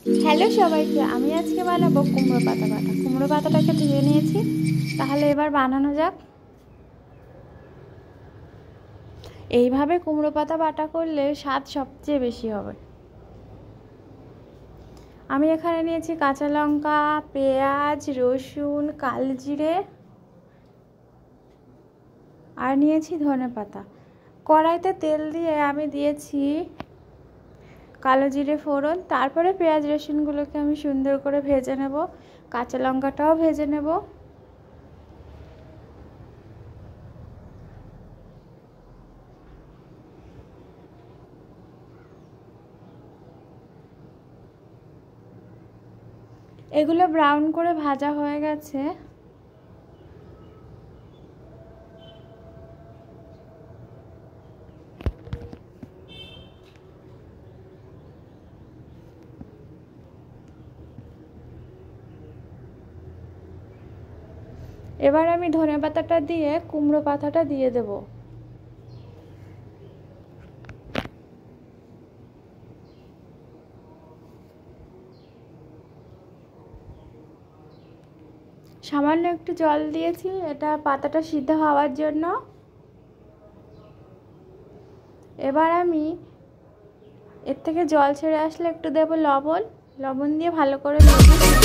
Hello সবাইকে, আমি আজকে বানাবো কুমড়ো পাতা বাটা। কুমড়ো পাতাটাকে ধুয়ে নিয়েছি, তাহলে এবার বানানো যাক। এইভাবে কুমড়ো পাতা বাটা করলে স্বাদ সবচেয়ে বেশি হবে। আমি এখানে নিয়েছি কাঁচা লঙ্কা, পেঁয়াজ, রসুন, কালজিরে আর নিয়েছি ধনেপাতা। কড়াইতে তেল দিয়ে আমি দিয়েছি কালো জিরে ফোড়ন, তারপরে পেঁয়াজ রসুনগুলোকে আমি সুন্দর করে ভেজে নেব, কাঁচা লঙ্কাটাও ভেজে নেব। এগুলো ব্রাউন করে ভাজা হয়ে গেছে। এবার আমি ধনেপাতাটা দিয়ে কুমড়ো পাতাটা দিয়ে দেব। সামান্য একটু জল দিয়েছি, এটা পাতাটা সিদ্ধ হওয়ার জন্য। এবার আমি এর থেকে জল ছেড়ে আসলে একটু দেব লবণ। লবণ দিয়ে ভালো করে ধনেপাতাটা